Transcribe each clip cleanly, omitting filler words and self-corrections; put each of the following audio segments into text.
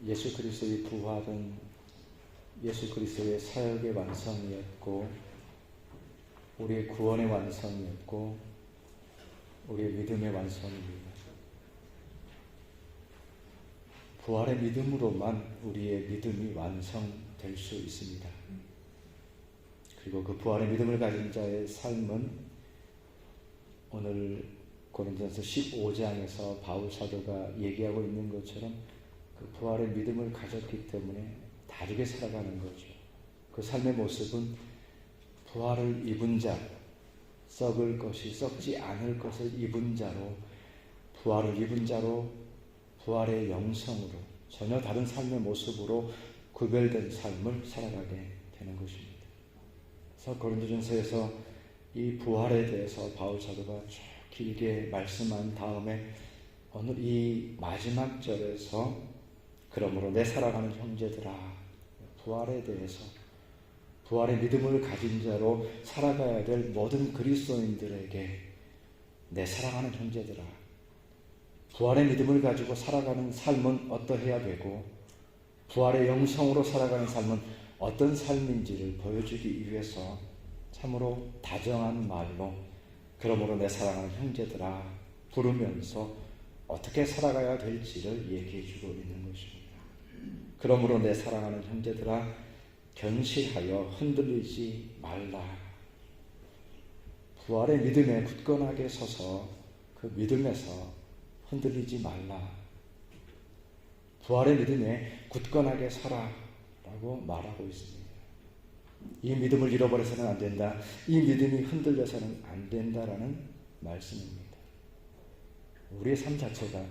예수 그리스도의 부활은 예수 그리스도의 사역의 완성이었고 우리의 구원의 완성이었고 우리의 믿음의 완성입니다. 부활의 믿음으로만 우리의 믿음이 완성될 수 있습니다. 그리고 그 부활의 믿음을 가진 자의 삶은 오늘 고린도전서 15장에서 바울 사도가 얘기하고 있는 것처럼 그 부활의 믿음을 가졌기 때문에 다르게 살아가는 거죠. 그 삶의 모습은 부활을 입은 자, 썩을 것이 썩지 않을 것을 입은 자로, 부활을 입은 자로, 부활의 영성으로 전혀 다른 삶의 모습으로 구별된 삶을 살아가게 되는 것입니다. 그래서 고린도전서에서 이 부활에 대해서 바울 사도가 쭉 길게 말씀한 다음에 오늘 이 마지막 절에서 그러므로 내 사랑하는 형제들아, 부활에 대해서 부활의 믿음을 가진 자로 살아가야 될 모든 그리스도인들에게 내 사랑하는 형제들아, 부활의 믿음을 가지고 살아가는 삶은 어떠해야 되고 부활의 영성으로 살아가는 삶은 어떤 삶인지를 보여주기 위해서 참으로 다정한 말로 그러므로 내 사랑하는 형제들아 부르면서 어떻게 살아가야 될지를 얘기해 주고 있는 것입니다. 그러므로 내 사랑하는 형제들아 견실하여 흔들리지 말라. 부활의 믿음에 굳건하게 서서 그 믿음에서 흔들리지 말라. 부활의 믿음에 굳건하게 서라라고 말하고 있습니다. 이 믿음을 잃어버려서는 안 된다. 이 믿음이 흔들려서는 안 된다라는 말씀입니다. 우리의 삶 자체가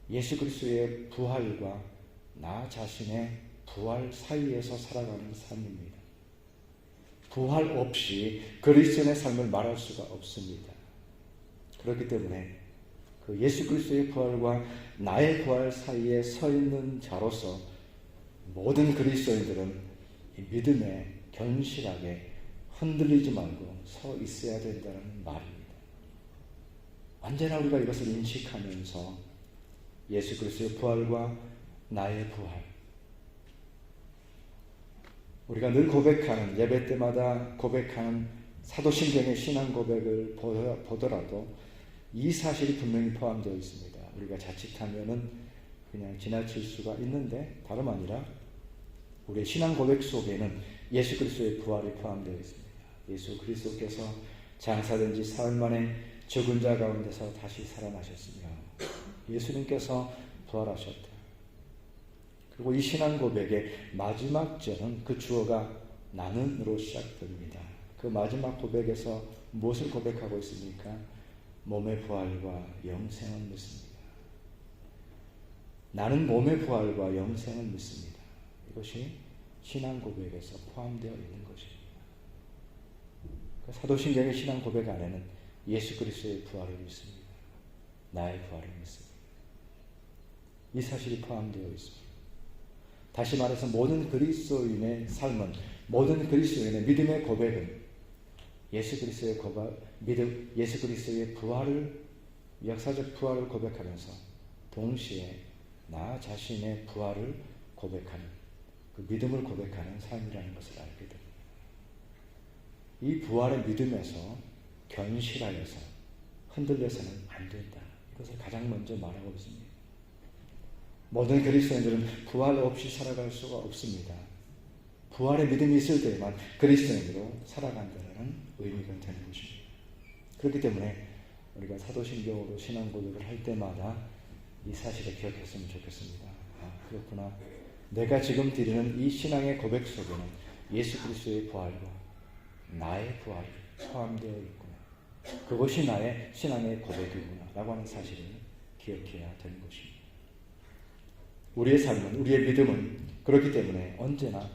예수 그리스도의 부활과 나 자신의 부활 사이에서 살아가는 삶입니다. 부활 없이 그리스도인의 삶을 말할 수가 없습니다. 그렇기 때문에 그 예수 그리스도의 부활과 나의 부활 사이에 서 있는 자로서 모든 그리스도인들은 이 믿음에 견실하게 흔들리지 말고 서 있어야 된다는 말입니다. 언제나 우리가 이것을 인식하면서 예수 그리스도의 부활과 나의 부활, 우리가 늘 고백하는 예배 때마다 고백하는 사도신경의 신앙 고백을 보더라도 이 사실이 분명히 포함되어 있습니다. 우리가 자칫하면은 그냥 지나칠 수가 있는데 다름 아니라 우리의 신앙 고백 속에는 예수 그리스도의 부활이 포함되어 있습니다. 예수 그리스도께서 장사된 지 사흘 만에 죽은 자 가운데서 다시 살아나셨으며 예수님께서 부활하셨다. 그리고 이 신앙 고백의 마지막 절은 그 주어가 나는으로 시작됩니다. 그 마지막 고백에서 무엇을 고백하고 있습니까? 몸의 부활과 영생을 믿습니다. 나는 몸의 부활과 영생을 믿습니다. 이것이 신앙 고백에서 포함되어 있는 것입니다. 사도신경의 신앙 고백 안에는 예수 그리스도의 부활을 믿습니다. 나의 부활을 믿습니다. 이 사실이 포함되어 있습니다. 다시 말해서 모든 그리스도인의 삶은, 모든 그리스도인의 믿음의 고백은 예수 그리스도의 믿음, 예수 그리스도의 부활을, 역사적 부활을 고백하면서 동시에 나 자신의 부활을 고백하는, 그 믿음을 고백하는 삶이라는 것을 알게 됩니다. 이 부활의 믿음에서 견실하여서 흔들려서는 안 된다. 이것을 가장 먼저 말하고 있습니다. 모든 그리스도인들은 부활 없이 살아갈 수가 없습니다. 부활의 믿음이 있을 때에만 그리스도인으로 살아간다는 의미가 되는 것입니다. 그렇기 때문에 우리가 사도신경으로 신앙 고백을 할 때마다 이 사실을 기억했으면 좋겠습니다. 그렇구나. 내가 지금 드리는 이 신앙의 고백 속에는 예수 그리스도의 부활과 나의 부활이 포함되어 있구나. 그것이 나의 신앙의 고백이구나 라고 하는 사실을 기억해야 되는 것입니다. 우리의 삶은, 우리의 믿음은 그렇기 때문에 언제나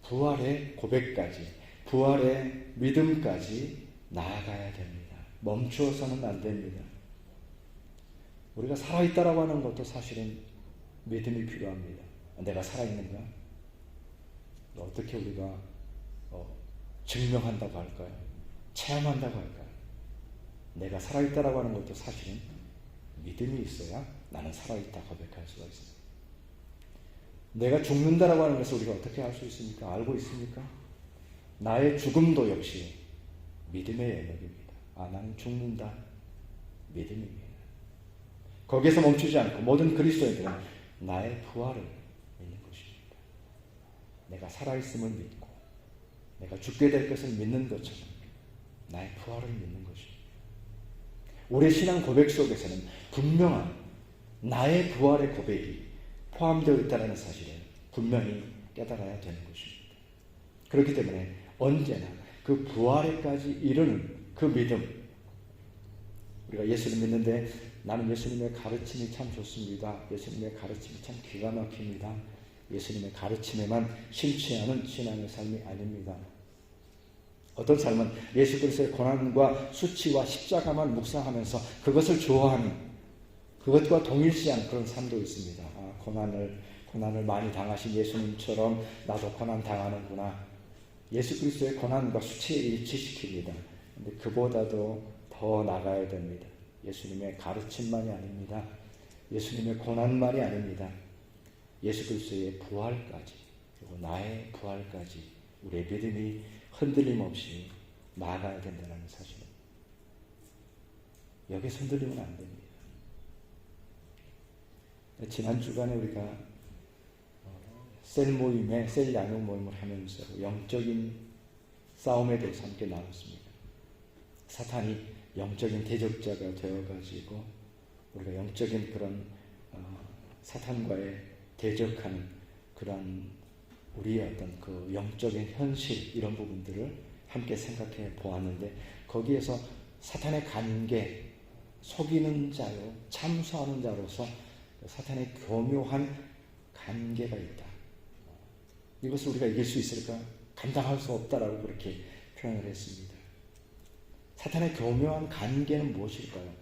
부활의 고백까지, 부활의 믿음까지 나아가야 됩니다. 멈추어서는 안 됩니다. 우리가 살아있다라고 하는 것도 사실은 믿음이 필요합니다. 내가 살아있는가? 어떻게 우리가 증명한다고 할까요? 체험한다고 할까요? 내가 살아있다라고 하는 것도 사실은 믿음이 있어야 나는 살아있다 고백할 수가 있습니다. 내가 죽는다라고 하는 것을 우리가 어떻게 알 수 있습니까? 알고 있습니까? 나의 죽음도 역시 믿음의 영역입니다. 나는 죽는다. 믿음입니다. 거기에서 멈추지 않고 모든 그리스도인들은 나의 부활을 믿는 것입니다. 내가 살아있음을 믿고 내가 죽게 될 것을 믿는 것처럼 나의 부활을 믿는 것입니다. 우리의 신앙 고백 속에서는 분명한 나의 부활의 고백이 포함되어 있다는 사실을 분명히 깨달아야 되는 것입니다. 그렇기 때문에 언제나 그 부활에까지 이르는 그 믿음, 우리가 예수를 믿는데 나는 예수님의 가르침이 참 좋습니다. 예수님의 가르침이 참 기가 막힙니다. 예수님의 가르침에만 심취하는 신앙의 삶이 아닙니다. 어떤 삶은 예수 그리스도의 고난과 수치와 십자가만 묵상하면서 그것을 좋아하는, 그것과 동일시한 그런 삶도 있습니다. 고난을 많이 당하신 예수님처럼 나도 고난 당하는구나. 예수 그리스도의 고난과 수치에 일치시킵니다. 근데 그보다도 더 나가야 됩니다. 예수님의 가르침만이 아닙니다. 예수님의 고난만이 아닙니다. 예수 그리스도의 부활까지, 그리고 나의 부활까지 우리의 믿음이 흔들림 없이 나아가야 된다는 사실입니다. 여기서 흔들리면 안 됩니다. 지난 주간에 우리가 셀 나눔 모임을 하면서 영적인 싸움에 대해서 함께 나눴습니다. 사탄이 영적인 대적자가 되어가지고 우리가 영적인 그런 사탄과의 대적하는 그런 우리의 어떤 그 영적인 현실, 이런 부분들을 함께 생각해 보았는데, 거기에서 사탄의 관계, 속이는 자요, 참소하는 자로서 사탄의 교묘한 관계가 있다. 이것을 우리가 이길 수 있을까? 감당할 수 없다라고 그렇게 표현을 했습니다. 사탄의 교묘한 관계는 무엇일까요?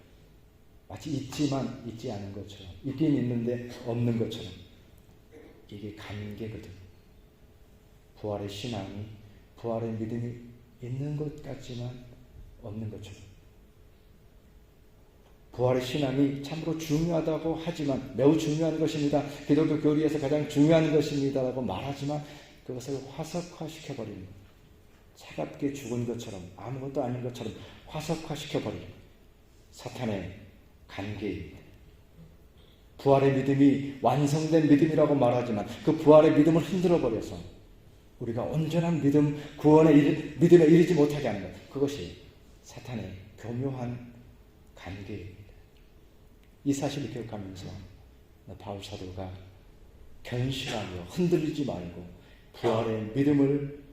마치 있지만 있지 않은 것처럼, 있긴 있는데 없는 것처럼. 이게 관계거든. 부활의 신앙이, 부활의 믿음이 있는 것 같지만 없는 것처럼. 부활의 신앙이 참으로 중요하다고 하지만, 매우 중요한 것입니다, 기독교 교리에서 가장 중요한 것입니다 라고 말하지만 그것을 화석화시켜버리는 것, 차갑게 죽은 것처럼, 아무것도 아닌 것처럼 화석화시켜버리는 사탄의 관계입니다. 부활의 믿음이 완성된 믿음이라고 말하지만 그 부활의 믿음을 흔들어버려서 우리가 온전한 믿음, 구원의 믿음에 이르지 못하게 하는 것, 그것이 사탄의 교묘한 관계입니다. 이 사실을 기억하면서 바울 사도가 견실하며 흔들리지 말고 부활의 믿음을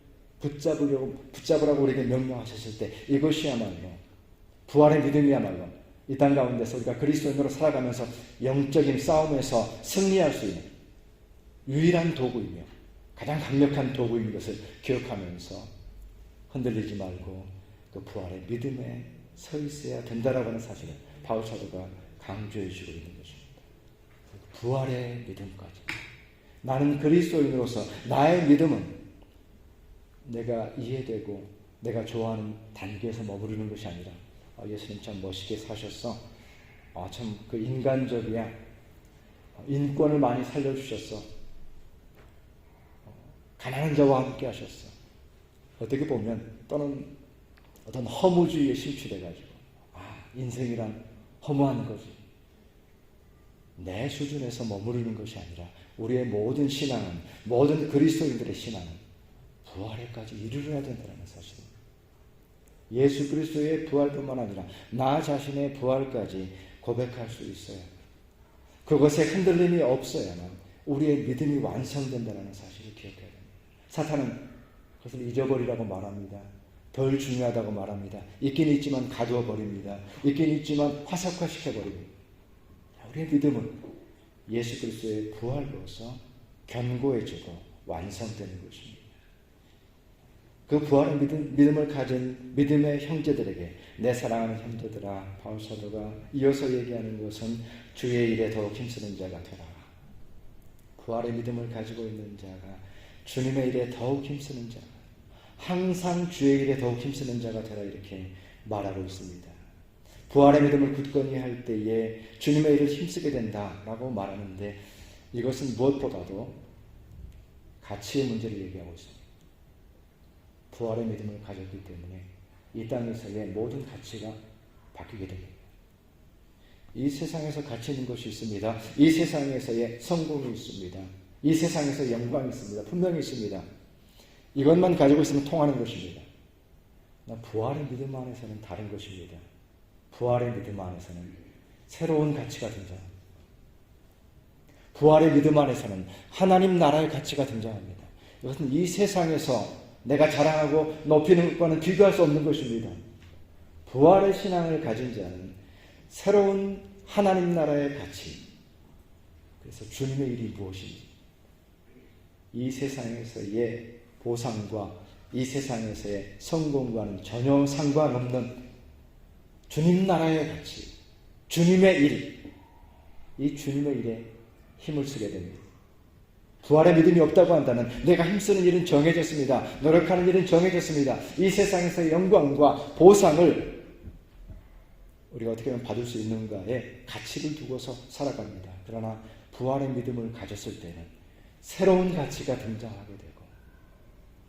붙잡으라고 우리에게 명령하셨을 때, 이것이야말로 부활의 믿음이야말로 이 땅 가운데서 우리가 그리스도인으로 살아가면서 영적인 싸움에서 승리할 수 있는 유일한 도구이며 가장 강력한 도구인 것을 기억하면서 흔들리지 말고 그 부활의 믿음에 서 있어야 된다라고 하는 사실을 바울 사도가 강조해 주고 있는 것입니다. 부활의 믿음까지. 나는 그리스도인으로서 나의 믿음은 내가 이해되고 내가 좋아하는 단계에서 머무르는 것이 아니라, 예수님 참 멋있게 사셨어, 참 그 인간적이야, 인권을 많이 살려주셨어, 가난한 자와 함께 하셨어. 어떻게 보면 또는 어떤 허무주의에 심취돼가지고 인생이란 허무한 거지. 내 수준에서 머무르는 것이 아니라 우리의 모든 신앙은, 모든 그리스도인들의 신앙은 부활에까지 이르러야 된다는 사실입니다. 예수 그리스도의 부활뿐만 아니라 나 자신의 부활까지 고백할 수 있어야, 그것에 흔들림이 없어야만 우리의 믿음이 완성된다는 사실을 기억해야 됩니다. 사탄은 그것을 잊어버리라고 말합니다. 덜 중요하다고 말합니다. 있긴 있지만 가두어 버립니다. 있긴 있지만 화석화시켜버립니다. 우리의 믿음은 예수 그리스도의 부활로서 견고해지고 완성되는 것입니다. 그 부활의 믿음을 가진 믿음의 형제들에게, 내 사랑하는 형제들아, 바울 사도가 이어서 얘기하는 것은 주의 일에 더욱 힘쓰는 자가 되라. 부활의 믿음을 가지고 있는 자가 주님의 일에 더욱 힘쓰는 자, 항상 주의 일에 더욱 힘쓰는 자가 되라, 이렇게 말하고 있습니다. 부활의 믿음을 굳건히 할 때에 주님의 일을 힘쓰게 된다라고 말하는데, 이것은 무엇보다도 가치의 문제를 얘기하고 있습니다. 부활의 믿음을 가졌기 때문에 이 땅에서의 모든 가치가 바뀌게 됩니다. 이 세상에서 가치 있는 것이 있습니다. 이 세상에서의 성공이 있습니다. 이 세상에서 영광이 있습니다. 분명히 있습니다. 이것만 가지고 있으면 통하는 것입니다. 부활의 믿음 안에서는 다른 것입니다. 부활의 믿음 안에서는 새로운 가치가 등장합니다. 부활의 믿음 안에서는 하나님 나라의 가치가 등장합니다. 이것은 이 세상에서 내가 자랑하고 높이는 것과는 비교할 수 없는 것입니다. 부활의 신앙을 가진 자는 새로운 하나님 나라의 가치, 그래서 주님의 일이 무엇인지, 이 세상에서의 보상과 이 세상에서의 성공과는 전혀 상관없는 주님 나라의 가치, 주님의 일, 이 주님의 일에 힘을 쓰게 됩니다. 부활의 믿음이 없다고 한다면 내가 힘쓰는 일은 정해졌습니다. 노력하는 일은 정해졌습니다. 이 세상에서의 영광과 보상을 우리가 어떻게 하면 받을 수 있는가에 가치를 두고서 살아갑니다. 그러나 부활의 믿음을 가졌을 때는 새로운 가치가 등장하게 되고,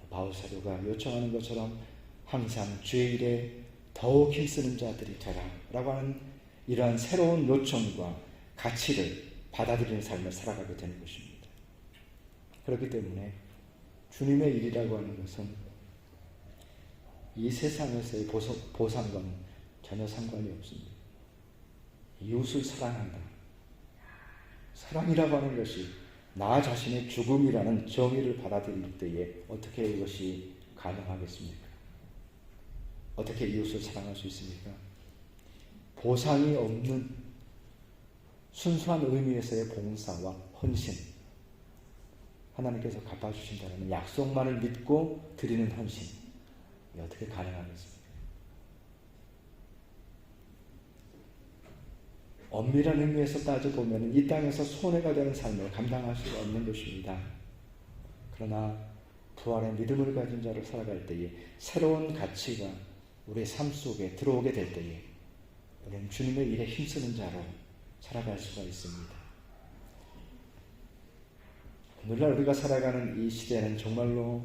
바울 사도가 요청하는 것처럼 항상 주의 일에 더욱 힘쓰는 자들이 되라 라고 하는 이러한 새로운 요청과 가치를 받아들이는 삶을 살아가게 되는 것입니다. 그렇기 때문에 주님의 일이라고 하는 것은 이 세상에서의 보상과는 전혀 상관이 없습니다. 이웃을 사랑한다. 사랑이라고 하는 것이 나 자신의 죽음이라는 정의를 받아들일 때에 어떻게 이것이 가능하겠습니까? 어떻게 이웃을 사랑할 수 있습니까? 보상이 없는 순수한 의미에서의 봉사와 헌신, 하나님께서 갚아주신다는 약속만을 믿고 드리는 헌신, 어떻게 가능하겠습니까? 엄밀한 의미에서 따져보면 이 땅에서 손해가 되는 삶을 감당할 수 없는 것입니다. 그러나 부활의 믿음을 가진 자로 살아갈 때에 새로운 가치가 우리의 삶 속에 들어오게 될 때에 우리는 주님의 일에 힘쓰는 자로 살아갈 수가 있습니다. 오늘날 우리가 살아가는 이 시대는 정말로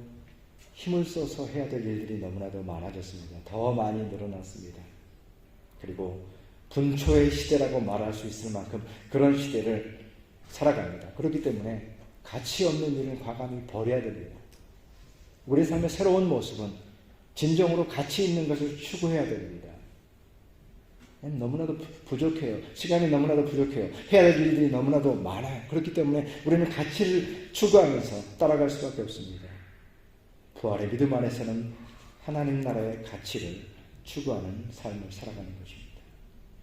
힘을 써서 해야 될 일들이 너무나도 많아졌습니다. 더 많이 늘어났습니다. 그리고 분초의 시대라고 말할 수 있을 만큼 그런 시대를 살아갑니다. 그렇기 때문에 가치 없는 일은 과감히 버려야 됩니다. 우리 삶의 새로운 모습은 진정으로 가치 있는 것을 추구해야 됩니다. 너무나도 부족해요. 시간이 너무나도 부족해요. 해야 될 일들이 너무나도 많아요. 그렇기 때문에 우리는 가치를 추구하면서 따라갈 수밖에 없습니다. 부활의 믿음 안에서는 하나님 나라의 가치를 추구하는 삶을 살아가는 것입니다.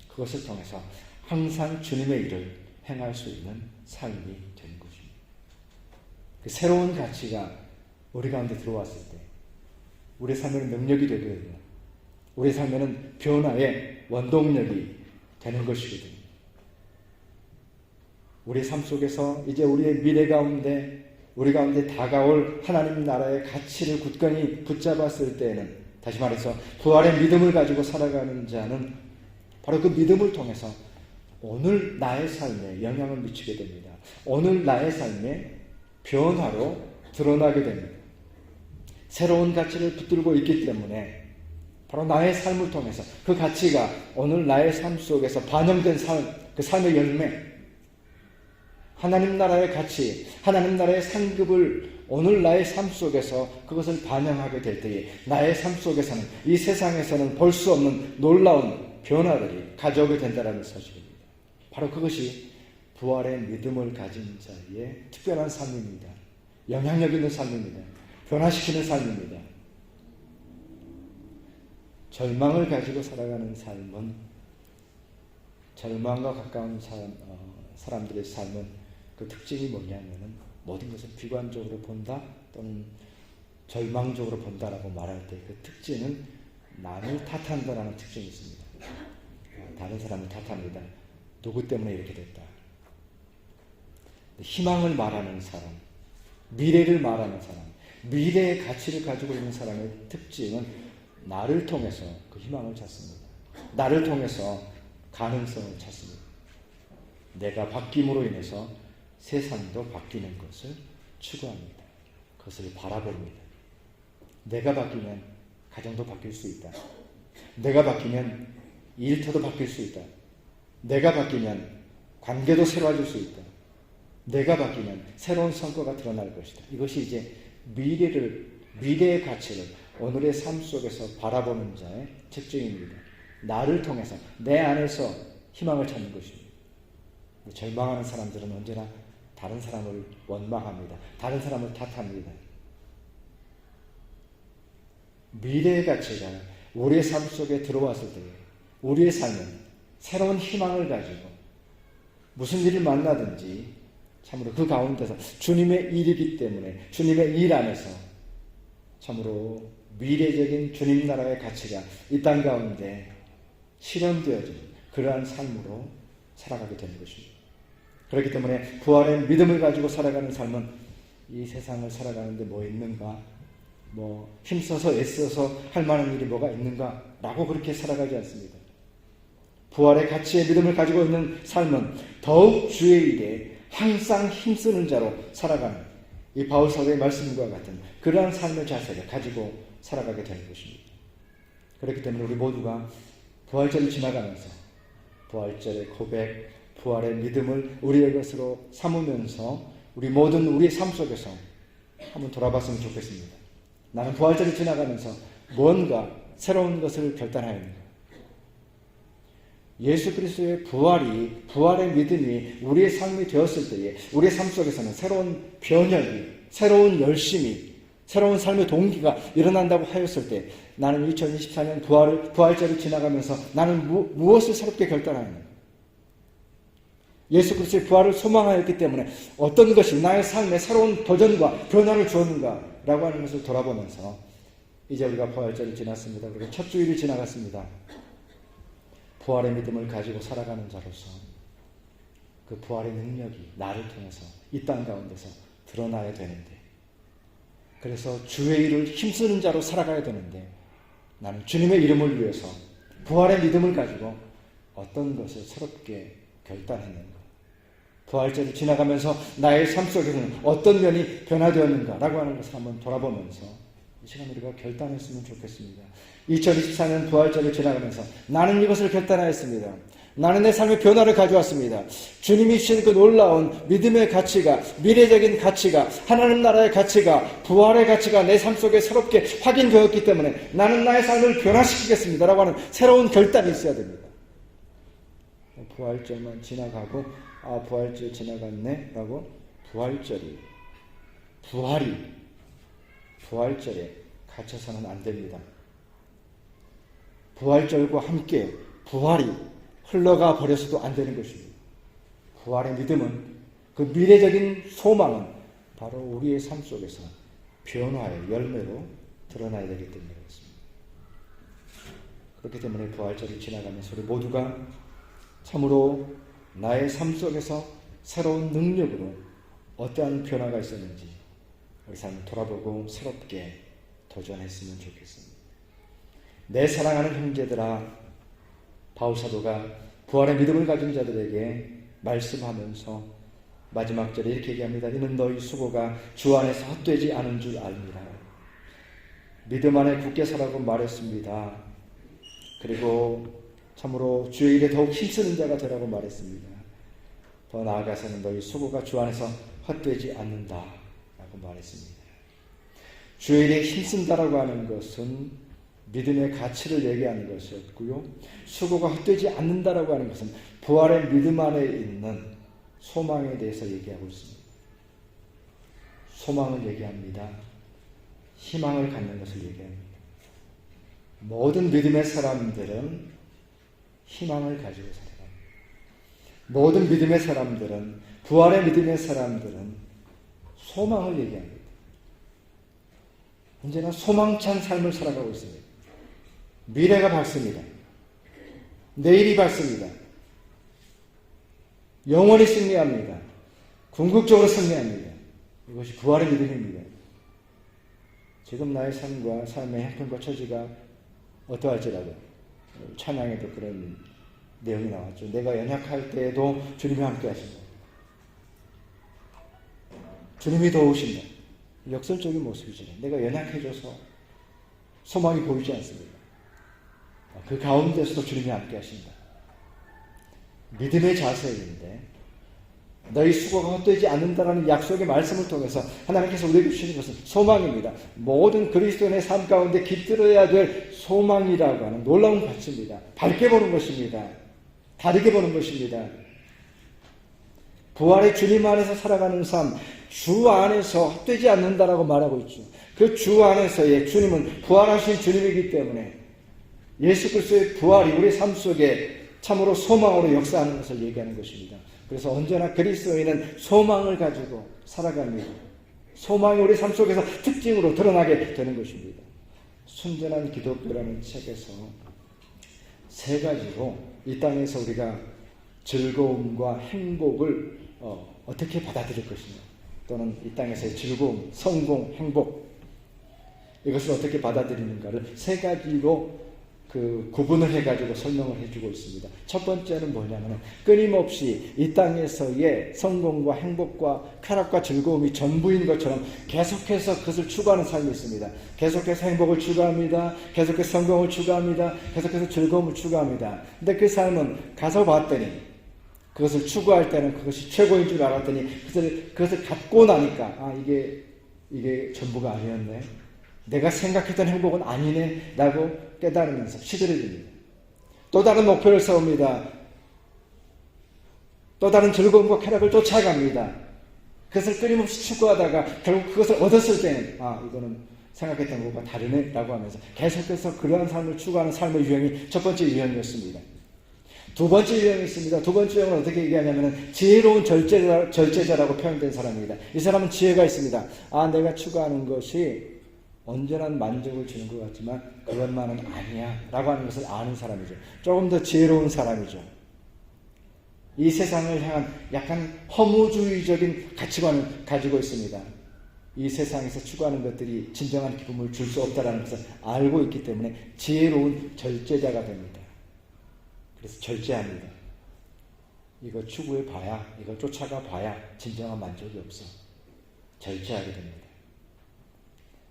그것을 통해서 항상 주님의 일을 행할 수 있는 삶이 되는 것입니다. 그 새로운 가치가 우리 가운데 들어왔을 때 우리 삶에는 능력이 되게 되고 우리 삶에는 변화의 원동력이 되는 것이거든요. 우리 삶 속에서 이제 우리의 미래 가운데 우리 가운데 다가올 하나님 나라의 가치를 굳건히 붙잡았을 때에는, 다시 말해서 부활의 믿음을 가지고 살아가는 자는 바로 그 믿음을 통해서 오늘 나의 삶에 영향을 미치게 됩니다. 오늘 나의 삶에 변화로 드러나게 됩니다. 새로운 가치를 붙들고 있기 때문에 바로 나의 삶을 통해서 그 가치가 오늘 나의 삶 속에서 반영된 삶, 그 삶의 열매, 하나님 나라의 가치, 하나님 나라의 상급을 오늘 나의 삶 속에서 그것을 반영하게 될 때에 나의 삶 속에서는 이 세상에서는 볼 수 없는 놀라운 변화들이 가져오게 된다는 사실입니다. 바로 그것이 부활의 믿음을 가진 자의 특별한 삶입니다. 영향력 있는 삶입니다. 변화시키는 삶입니다. 절망을 가지고 살아가는 삶은, 절망과 가까운 사람들의 삶은 그 특징이 뭐냐면은 모든 것을 비관적으로 본다 또는 절망적으로 본다라고 말할 때 그 특징은 남을 탓한다라는 특징이 있습니다. 다른 사람을 탓합니다. 누구 때문에 이렇게 됐다. 희망을 말하는 사람, 미래를 말하는 사람, 미래의 가치를 가지고 있는 사람의 특징은 나를 통해서 그 희망을 찾습니다. 나를 통해서 가능성을 찾습니다. 내가 바뀜으로 인해서 세상도 바뀌는 것을 추구합니다. 그것을 바라봅니다. 내가 바뀌면 가정도 바뀔 수 있다. 내가 바뀌면 일터도 바뀔 수 있다. 내가 바뀌면 관계도 새로워질 수 있다. 내가 바뀌면 새로운 성과가 드러날 것이다. 이것이 이제 미래의 가치를 오늘의 삶 속에서 바라보는 자의 특징입니다. 나를 통해서 내 안에서 희망을 찾는 것입니다. 절망하는 사람들은 언제나 다른 사람을 원망합니다. 다른 사람을 탓합니다. 미래의 가치가 우리의 삶 속에 들어왔을 때 우리의 삶은 새로운 희망을 가지고 무슨 일을 만나든지 참으로 그 가운데서 주님의 일이기 때문에 주님의 일 안에서 참으로 미래적인 주님 나라의 가치가 이 땅 가운데 실현되어지는 그러한 삶으로 살아가게 되는 것입니다. 그렇기 때문에 부활의 믿음을 가지고 살아가는 삶은 이 세상을 살아가는데 뭐 있는가? 뭐 힘써서 애써서 할 만한 일이 뭐가 있는가? 라고 그렇게 살아가지 않습니다. 부활의 가치의 믿음을 가지고 있는 삶은 더욱 주의 일에 항상 힘쓰는 자로 살아가는 이 바울 사도의 말씀과 같은 그러한 삶의 자세를 가지고 살아가게 되는 것입니다. 그렇기 때문에 우리 모두가 부활절을 지나가면서 부활절의 고백, 부활의 믿음을 우리의 것으로 삼으면서 우리 모든 우리의 삶 속에서 한번 돌아봤으면 좋겠습니다. 나는 부활절을 지나가면서 뭔가 새로운 것을 결단해야 합니다. 예수 그리스도의 부활의 믿음이 우리의 삶이 되었을 때에 우리의 삶 속에서는 새로운 변혁이, 새로운 열심이, 새로운 삶의 동기가 일어난다고 하였을 때 나는 2024년 부활절을 지나가면서 나는 무엇을 새롭게 결단하는가? 예수 그리스도의 부활을 소망하였기 때문에 어떤 것이 나의 삶에 새로운 도전과 변화를 주었는가? 라고 하는 것을 돌아보면서 이제 우리가 부활절을 지났습니다. 그리고 첫 주일을 지나갔습니다. 부활의 믿음을 가지고 살아가는 자로서 그 부활의 능력이 나를 통해서 이 땅 가운데서 드러나야 되는데 그래서 주의 일을 힘쓰는 자로 살아가야 되는데 나는 주님의 이름을 위해서 부활의 믿음을 가지고 어떤 것을 새롭게 결단했는가? 부활절을 지나가면서 나의 삶 속에서는 어떤 면이 변화되었는가? 라고 하는 것을 한번 돌아보면서 이 시간 우리가 결단했으면 좋겠습니다. 2024년 부활절을 지나가면서 나는 이것을 결단하였습니다. 나는 내 삶의 변화를 가져왔습니다. 주님이 주신 그 놀라운 믿음의 가치가, 미래적인 가치가, 하나님 나라의 가치가, 부활의 가치가 내 삶 속에 새롭게 확인되었기 때문에 나는 나의 삶을 변화시키겠습니다. 라고 하는 새로운 결단이 있어야 됩니다. 부활절만 지나가고 부활절 지나갔네? 라고 부활절에 갇혀서는 안 됩니다. 부활절과 함께 부활이 흘러가 버려서도 안 되는 것입니다. 부활의 믿음은 그 미래적인 소망은 바로 우리의 삶 속에서 변화의 열매로 드러나야 되기 때문에 그렇습니다. 그렇기 때문에 부활절이 지나가면서 우리 모두가 참으로 나의 삶 속에서 새로운 능력으로 어떠한 변화가 있었는지 우리 삶을 돌아보고 새롭게 도전했으면 좋겠습니다. 내 사랑하는 형제들아, 바울 사도가 부활의 믿음을 가진 자들에게 말씀하면서 마지막 절에 이렇게 얘기합니다. 이는 너희 수고가 주 안에서 헛되지 않은 줄 압니다. 믿음 안에 굳게 서라고 말했습니다. 그리고 참으로 주의 일에 더욱 힘쓰는 자가 되라고 말했습니다. 더 나아가서는 너희 수고가 주 안에서 헛되지 않는다 라고 말했습니다. 주의 일에 힘쓴다라고 하는 것은 믿음의 가치를 얘기하는 것이었고요. 수고가 헛되지 않는다라고 하는 것은 부활의 믿음 안에 있는 소망에 대해서 얘기하고 있습니다. 소망을 얘기합니다. 희망을 갖는 것을 얘기합니다. 모든 믿음의 사람들은 희망을 가지고 살아갑니다. 모든 믿음의 사람들은, 부활의 믿음의 사람들은 소망을 얘기합니다. 언제나 소망찬 삶을 살아가고 있습니다. 미래가 밝습니다. 내일이 밝습니다. 영원히 승리합니다. 궁극적으로 승리합니다. 이것이 부활의 믿음입니다. 지금 나의 삶과 삶의 형편과 처지가 어떠할지라도 찬양에도 그런 내용이 나왔죠. 내가 연약할 때에도 주님이 함께 하신다. 주님이 도우신다. 역설적인 모습이죠. 내가 연약해져서 소망이 보이지 않습니다. 그 가운데서도 주님이 함께 하신다. 믿음의 자세인데 너희 수고가 헛되지 않는다라는 약속의 말씀을 통해서 하나님께서 우리에게 주시는 것은 소망입니다. 모든 그리스도인의 삶 가운데 깃들어야 될 소망이라고 하는 놀라운 가치입니다. 밝게 보는 것입니다. 다르게 보는 것입니다. 부활의 주님 안에서 살아가는 삶, 주 안에서 헛되지 않는다라고 말하고 있죠. 그 주 안에서의 주님은 부활하신 주님이기 때문에 예수 그리스도의 부활이 우리 삶 속에 참으로 소망으로 역사하는 것을 얘기하는 것입니다. 그래서 언제나 그리스도인은 소망을 가지고 살아갑니다. 소망이 우리 삶 속에서 특징으로 드러나게 되는 것입니다. 순전한 기독교라는 책에서 세 가지로 이 땅에서 우리가 즐거움과 행복을 어떻게 받아들일 것이냐, 또는 이 땅에서의 즐거움, 성공, 행복, 이것을 어떻게 받아들이는가를 세 가지로 구분을 해가지고 설명을 해주고 있습니다. 첫 번째는 뭐냐면 끊임없이 이 땅에서의 성공과 행복과 쾌락과 즐거움이 전부인 것처럼 계속해서 그것을 추구하는 삶이 있습니다. 계속해서 행복을 추구합니다. 계속해서 성공을 추구합니다. 계속해서 즐거움을 추구합니다. 근데 그 삶은 가서 봤더니 그것을 추구할 때는 그것이 최고인 줄 알았더니 그것을 갖고 나니까 이게 전부가 아니었네. 내가 생각했던 행복은 아니네 라고 깨달으면서 시들해집니다. 또 다른 목표를 세웁니다. 또 다른 즐거움과 쾌락을 쫓아갑니다. 그것을 끊임없이 추구하다가 결국 그것을 얻었을 때는 이거는 생각했던 것과 다르네 라고 하면서 계속해서 그러한 삶을 추구하는 삶의 유형이 첫 번째 유형이었습니다. 두 번째 유형이 있습니다. 두 번째 유형은 어떻게 얘기하냐면 지혜로운 절제자라고 표현된 사람입니다. 이 사람은 지혜가 있습니다. 내가 추구하는 것이 언제나 만족을 주는 것 같지만 그것만은 아니야 라고 하는 것을 아는 사람이죠. 조금 더 지혜로운 사람이죠. 이 세상을 향한 약간 허무주의적인 가치관을 가지고 있습니다. 이 세상에서 추구하는 것들이 진정한 기쁨을 줄 수 없다는 것을 알고 있기 때문에 지혜로운 절제자가 됩니다. 그래서 절제합니다. 이거 추구해 봐야, 이거 쫓아가 봐야 진정한 만족이 없어. 절제하게 됩니다.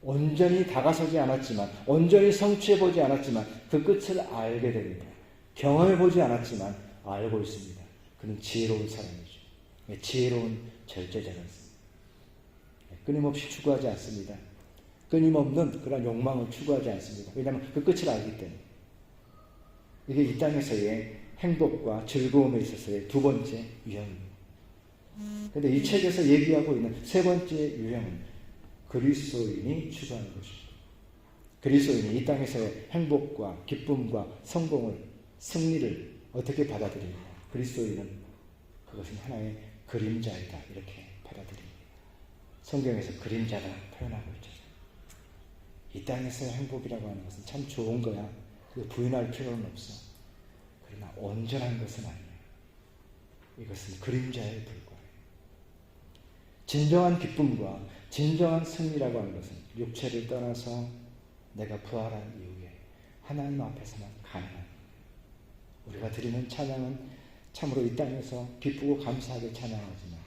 온전히 다가서지 않았지만, 온전히 성취해보지 않았지만 그 끝을 알게 됩니다. 경험해보지 않았지만 알고 있습니다. 그는 지혜로운 사람이죠. 지혜로운 절제자가 있습니다. 끊임없이 추구하지 않습니다. 끊임없는 그런 욕망을 추구하지 않습니다. 왜냐하면 그 끝을 알기 때문에. 이게 이 땅에서의 행복과 즐거움에 있어서의 두 번째 유형입니다. 그런데 이 책에서 얘기하고 있는 세 번째 유형은 그리스도인이 추구하는 것입니다. 그리스도인이 이 땅에서의 행복과 기쁨과 성공을, 승리를 어떻게 받아들이냐. 그리스도인은 그것은 하나의 그림자이다 이렇게 받아들입니다. 성경에서 그림자라 표현하고 있죠. 이 땅에서의 행복이라고 하는 것은 참 좋은 거야. 그거 부인할 필요는 없어. 그러나 온전한 것은 아니야. 이것은 그림자에 불과해. 진정한 기쁨과 진정한 승리라고 하는 것은 육체를 떠나서 내가 부활한 이후에 하나님 앞에서만 가능합니다. 우리가 드리는 찬양은 참으로 이 땅에서 기쁘고 감사하게 찬양하지만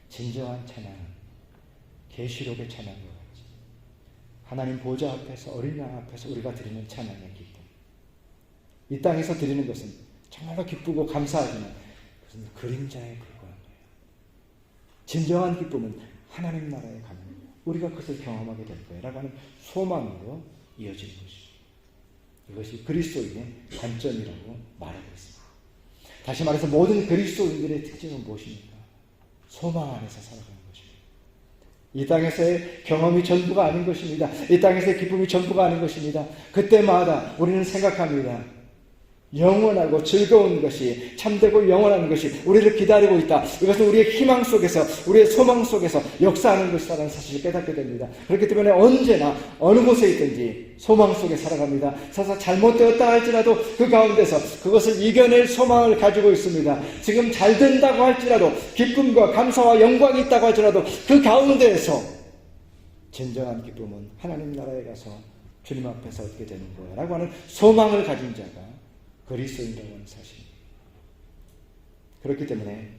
진정한 찬양은 계시록의 찬양과 같이 하나님 보좌 앞에서, 어린 양 앞에서 우리가 드리는 찬양의 기쁨. 이 땅에서 드리는 것은 정말로 기쁘고 감사하지만 그것은 그림자에 불과한 거예요. 진정한 기쁨은 하나님 나라에 가는 거예요. 우리가 그것을 경험하게 될 거예요 라고 하는 소망으로 이어지는 것이죠. 이것이 그리스도인의 관점이라고 말하고 있습니다. 다시 말해서 모든 그리스도인들의 특징은 무엇입니까? 소망 안에서 살아가는 것입니다. 이 땅에서의 경험이 전부가 아닌 것입니다. 이 땅에서의 기쁨이 전부가 아닌 것입니다. 그때마다 우리는 생각합니다. 영원하고 즐거운 것이, 참되고 영원한 것이 우리를 기다리고 있다. 이것은 우리의 희망 속에서, 우리의 소망 속에서 역사하는 것이라는 사실을 깨닫게 됩니다. 그렇기 때문에 언제나 어느 곳에 있든지 소망 속에 살아갑니다. 사실 잘못되었다 할지라도 그 가운데서 그것을 이겨낼 소망을 가지고 있습니다. 지금 잘 된다고 할지라도, 기쁨과 감사와 영광이 있다고 할지라도 그 가운데에서 진정한 기쁨은 하나님 나라에 가서 주님 앞에서 얻게 되는 거야 라고 하는 소망을 가진 자가 그리스도인이라고 하는 사실입니다. 그렇기 때문에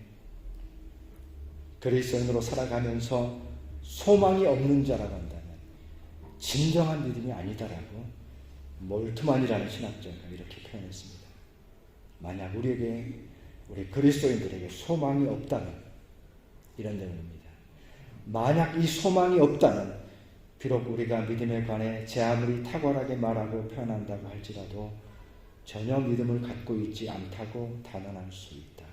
그리스도인으로 살아가면서 소망이 없는 자라고 한다면 진정한 믿음이 아니다라고 몰트만이라는 신학자가 이렇게 표현했습니다. 만약 우리 그리스도인들에게 소망이 없다면 이런 내용입니다. 만약 이 소망이 없다면 비록 우리가 믿음에 관해 제 아무리 탁월하게 말하고 표현한다고 할지라도 전혀 믿음을 갖고 있지 않다고 단언할 수 있다.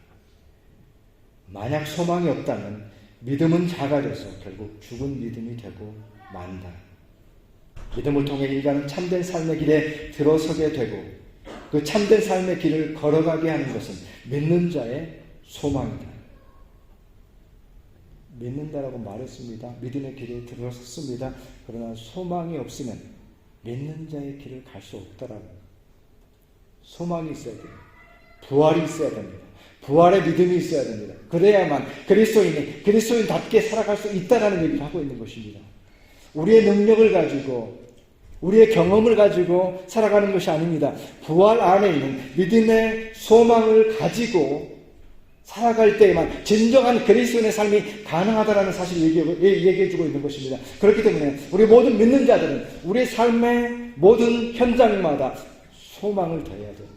만약 소망이 없다면 믿음은 작아져서 결국 죽은 믿음이 되고 만다. 믿음을 통해 인간은 참된 삶의 길에 들어서게 되고 그 참된 삶의 길을 걸어가게 하는 것은 믿는 자의 소망이다. 믿는다라고 말했습니다. 믿음의 길에 들어섰습니다. 그러나 소망이 없으면 믿는 자의 길을 갈 수 없다라고. 소망이 있어야 돼요. 부활이 있어야 됩니다. 부활의 믿음이 있어야 됩니다. 그래야만 그리스도인답게 살아갈 수 있다라는 얘기를 하고 있는 것입니다. 우리의 능력을 가지고 우리의 경험을 가지고 살아가는 것이 아닙니다. 부활 안에 있는 믿음의 소망을 가지고 살아갈 때에만 진정한 그리스도인의 삶이 가능하다는 사실을 얘기해주고 있는 것입니다. 그렇기 때문에 우리 모든 믿는 자들은 우리의 삶의 모든 현장마다 소망을 더해야 됩니다.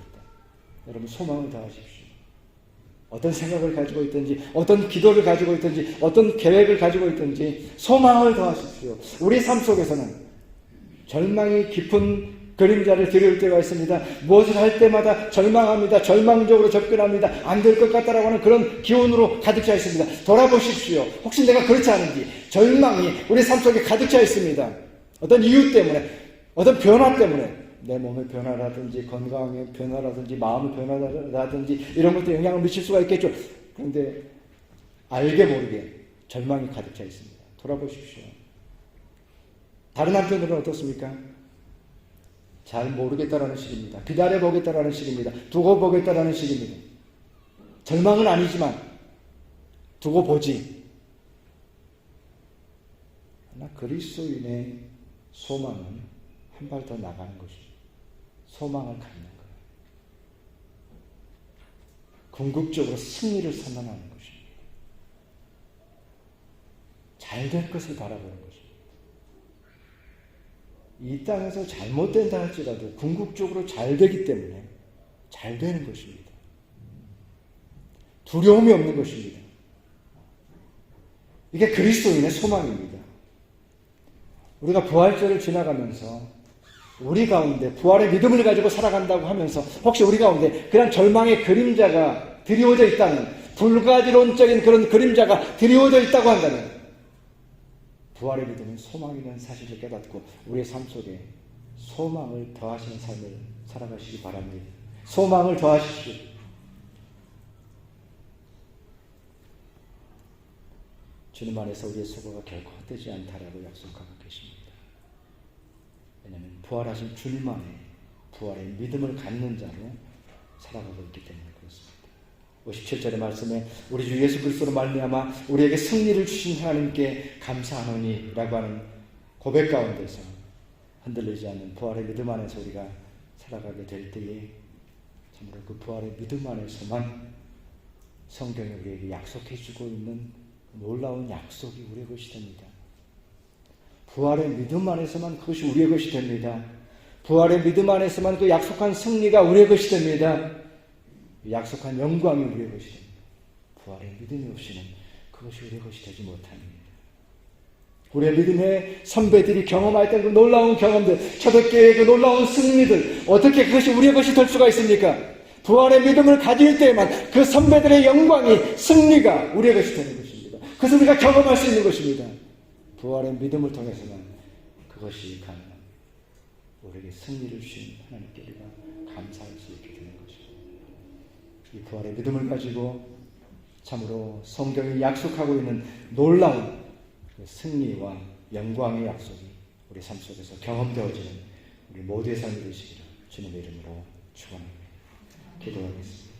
여러분 소망을 더하십시오. 어떤 생각을 가지고 있든지 어떤 기도를 가지고 있든지 어떤 계획을 가지고 있든지 소망을 더하십시오. 우리 삶 속에서는 절망이 깊은 그림자를 들여올 때가 있습니다. 무엇을 할 때마다 절망합니다. 절망적으로 접근합니다. 안 될 것 같다라고 하는 그런 기운으로 가득 차 있습니다. 돌아보십시오. 혹시 내가 그렇지 않은지. 절망이 우리 삶 속에 가득 차 있습니다. 어떤 이유 때문에, 어떤 변화 때문에 내 몸의 변화라든지 건강의 변화라든지 마음의 변화라든지 이런 것도 영향을 미칠 수가 있겠죠. 그런데 알게 모르게 절망이 가득 차 있습니다. 돌아보십시오. 다른 한편으로는 어떻습니까? 잘 모르겠다라는 식입니다. 기다려보겠다라는 식입니다. 두고 보겠다라는 식입니다. 절망은 아니지만 두고 보지. 그러나 그리스도인의 소망은 한 발 더 나가는 것이죠. 소망을 갖는 거예요. 궁극적으로 승리를 선언하는 것입니다. 잘 될 것을 바라보는 것입니다. 이 땅에서 잘못된다 할지라도 궁극적으로 잘 되기 때문에 잘 되는 것입니다. 두려움이 없는 것입니다. 이게 그리스도인의 소망입니다. 우리가 부활절을 지나가면서 우리 가운데 부활의 믿음을 가지고 살아간다고 하면서 혹시 우리 가운데 그런 절망의 그림자가 드리워져 있다면, 불가지론적인 그런 그림자가 드리워져 있다고 한다면 부활의 믿음은 소망이라는 사실을 깨닫고 우리의 삶 속에 소망을 더하시는 삶을 살아가시기 바랍니다. 소망을 더하십시오. 주님 안에서 우리의 수고가 결코 헛되지 않다라고 약속하고 계십니다. 왜냐하면 부활하신 주님 안에 부활의 믿음을 갖는 자로 살아가고 있기 때문에 그렇습니다. 57절의 말씀에 우리 주 예수 그리스도로 말미암아 우리에게 승리를 주신 하나님께 감사하노니 라고 하는 고백 가운데서 흔들리지 않는 부활의 믿음 안에서 우리가 살아가게 될 때에 참으로 그 부활의 믿음 안에서만 성경이 우리에게 약속해 주고 있는 놀라운 약속이 우리의 것이 됩니다. 부활의 믿음 안에서만 그것이 우리의 것이 됩니다. 부활의 믿음 안에서만 그 약속한 승리가 우리의 것이 됩니다. 약속한 영광이 우리의 것이 됩니다. 부활의 믿음이 없이는 그것이 우리의 것이 되지 못합니다. 우리의 믿음의 선배들이 경험했던 그 놀라운 경험들, 초대교회의 그 놀라운 승리들, 어떻게 그것이 우리의 것이 될 수가 있습니까? 부활의 믿음을 가질 때에만 그 선배들의 영광이, 승리가 우리의 것이 되는 것입니다. 그것을 우리가 경험할 수 있는 것입니다. 부활의 믿음을 통해서만 그것이 가능합니다. 우리에게 승리를 주신 하나님께 우리가 감사할 수 있게 되는 것입니다. 이 부활의 믿음을 가지고 참으로 성경이 약속하고 있는 놀라운 승리와 영광의 약속이 우리 삶 속에서 경험되어지는 우리 모두의 삶이 되시기를 주님의 이름으로 축원합니다. 기도하겠습니다.